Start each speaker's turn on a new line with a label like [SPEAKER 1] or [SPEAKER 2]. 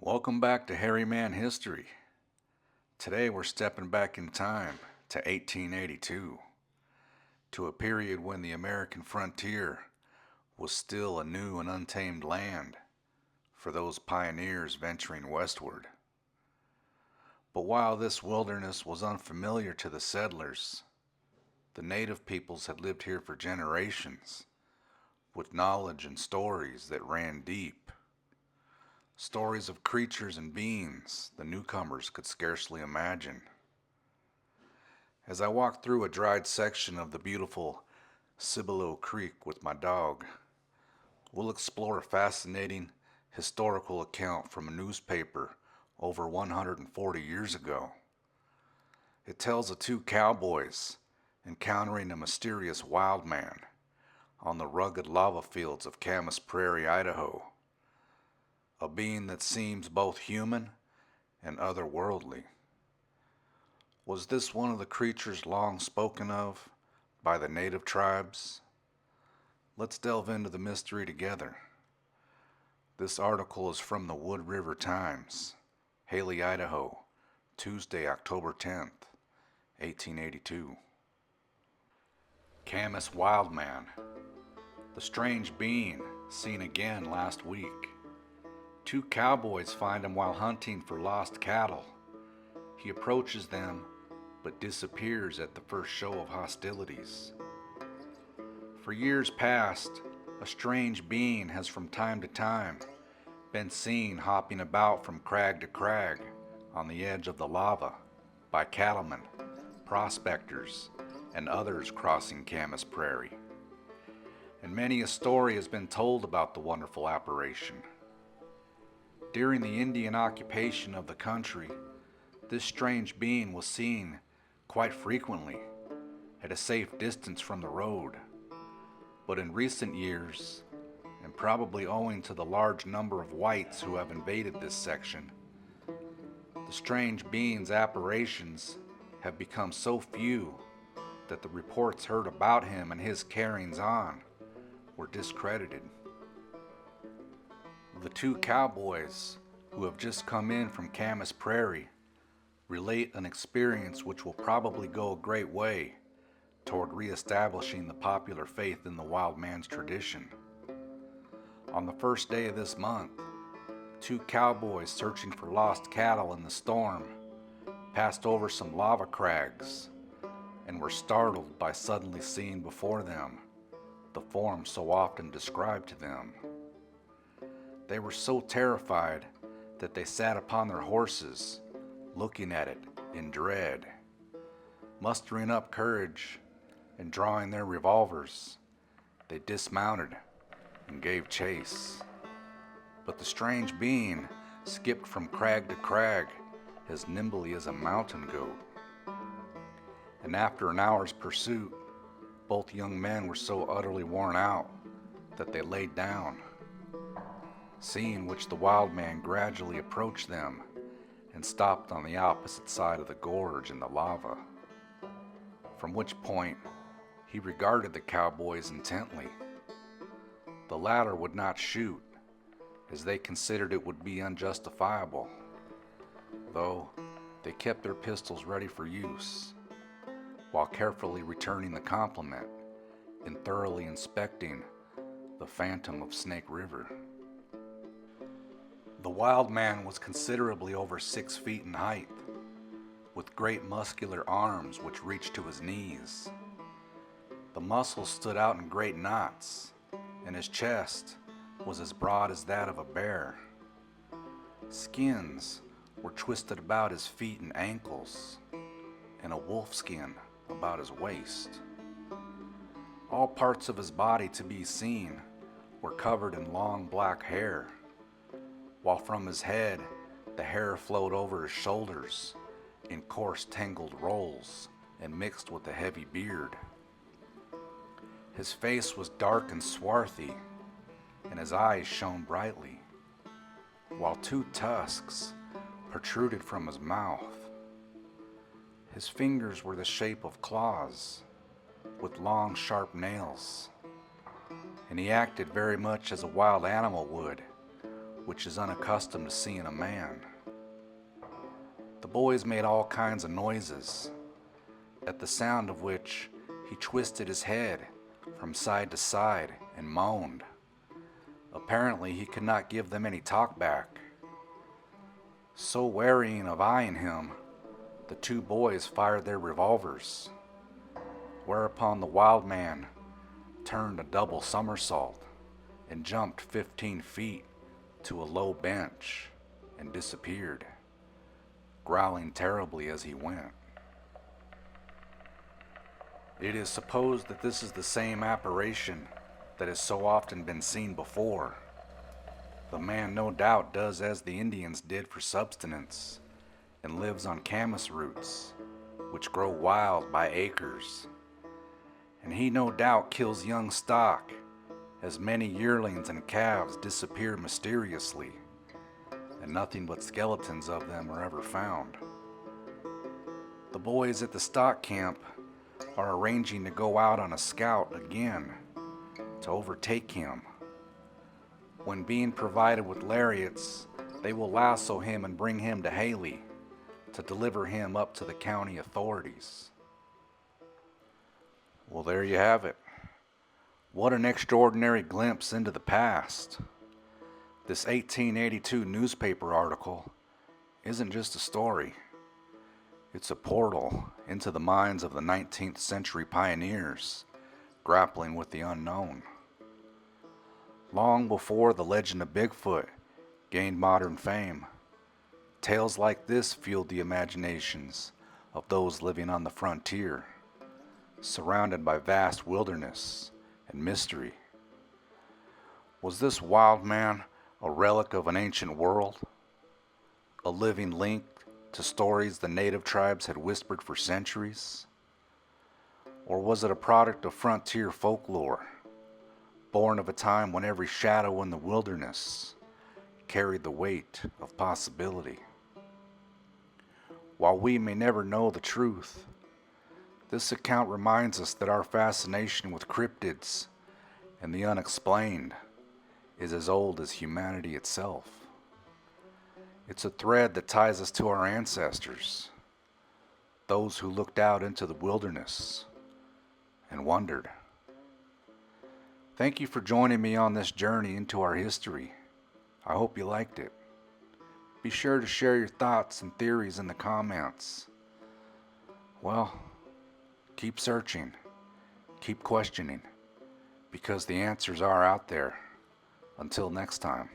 [SPEAKER 1] Welcome back to Hairy Man History. Today we're stepping back in time to 1882, to a period when the American frontier was still a new and untamed land for those pioneers venturing westward. But while this wilderness was unfamiliar to the settlers, the native peoples had lived here for generations, with knowledge and stories that ran deep. Stories of creatures and beings the newcomers could scarcely imagine. As I walked through a dried section of the beautiful Cibolo Creek with my dog, we'll explore a fascinating historical account from a newspaper over 140 years ago. It tells of two cowboys encountering a mysterious wild man on the rugged lava fields of Camas Prairie, Idaho. A being that seems both human and otherworldly. Was this one of the creatures long spoken of by the native tribes? Let's delve into the mystery together. This article is from the Wood River Times, Haley, Idaho, Tuesday, October 10th, 1882. Camas Wild Man. The strange being seen again last week. Two cowboys find him while hunting for lost cattle. He approaches them, but disappears at the first show of hostilities. For years past, a strange being has from time to time been seen hopping about from crag to crag on the edge of the lava by cattlemen, prospectors, and others crossing Camas Prairie. And many a story has been told about the wonderful apparition. During the Indian occupation of the country, this strange being was seen quite frequently at a safe distance from the road. But in recent years, and probably owing to the large number of whites who have invaded this section, the strange being's apparitions have become so few that the reports heard about him and his carryings-on were discredited. The two cowboys who have just come in from Camas Prairie relate an experience which will probably go a great way toward reestablishing the popular faith in the wild man's tradition. On the first day of this month, two cowboys searching for lost cattle in the storm passed over some lava crags and were startled by suddenly seeing before them the form so often described to them. They were so terrified that they sat upon their horses, looking at it in dread. Mustering up courage and drawing their revolvers, they dismounted and gave chase. But the strange being skipped from crag to crag as nimbly as a mountain goat. And after an hour's pursuit, both young men were so utterly worn out that they laid down, seeing which the wild man gradually approached them and stopped on the opposite side of the gorge in the lava, from which point he regarded the cowboys intently. The latter would not shoot, as they considered it would be unjustifiable, though they kept their pistols ready for use, while carefully returning the compliment and thoroughly inspecting the phantom of Snake River. The wild man was considerably over 6 feet in height, with great muscular arms which reached to his knees. The muscles stood out in great knots, and his chest was as broad as that of a bear. Skins were twisted about his feet and ankles, and a wolf skin about his waist. All parts of his body to be seen were covered in long black hair, while from his head the hair flowed over his shoulders in coarse tangled rolls and mixed with a heavy beard. His face was dark and swarthy, and his eyes shone brightly, while 2 tusks protruded from his mouth. His fingers were the shape of claws, with long sharp nails, and he acted very much as a wild animal would, which is unaccustomed to seeing a man. The boys made all kinds of noises, at the sound of which he twisted his head from side to side and moaned. Apparently he could not give them any talk back. So wary of eyeing him, the two boys fired their revolvers, whereupon the wild man turned a double somersault and jumped 15 feet to a low bench and disappeared, growling terribly as he went. It is supposed that this is the same apparition that has so often been seen before. The man no doubt does as the Indians did for subsistence and lives on camas roots, which grow wild by acres. And he no doubt kills young stock, as many yearlings and calves disappear mysteriously, and nothing but skeletons of them are ever found. The boys at the stock camp are arranging to go out on a scout again to overtake him. When being provided with lariats, they will lasso him and bring him to Haley to deliver him up to the county authorities. Well, there you have it. What an extraordinary glimpse into the past. This 1882 newspaper article isn't just a story. It's a portal into the minds of the 19th century pioneers grappling with the unknown. Long before the legend of Bigfoot gained modern fame, tales like this fueled the imaginations of those living on the frontier, surrounded by vast wilderness and mystery. Was this wild man a relic of an ancient world? A living link to stories the native tribes had whispered for centuries? Or was it a product of frontier folklore, born of a time when every shadow in the wilderness carried the weight of possibility? While we may never know the truth, this account reminds us that our fascination with cryptids and the unexplained is as old as humanity itself. It's a thread that ties us to our ancestors, those who looked out into the wilderness and wondered. Thank you for joining me on this journey into our history. I hope you liked it. Be sure to share your thoughts and theories in the comments. Well, keep searching, keep questioning, because the answers are out there. Until next time.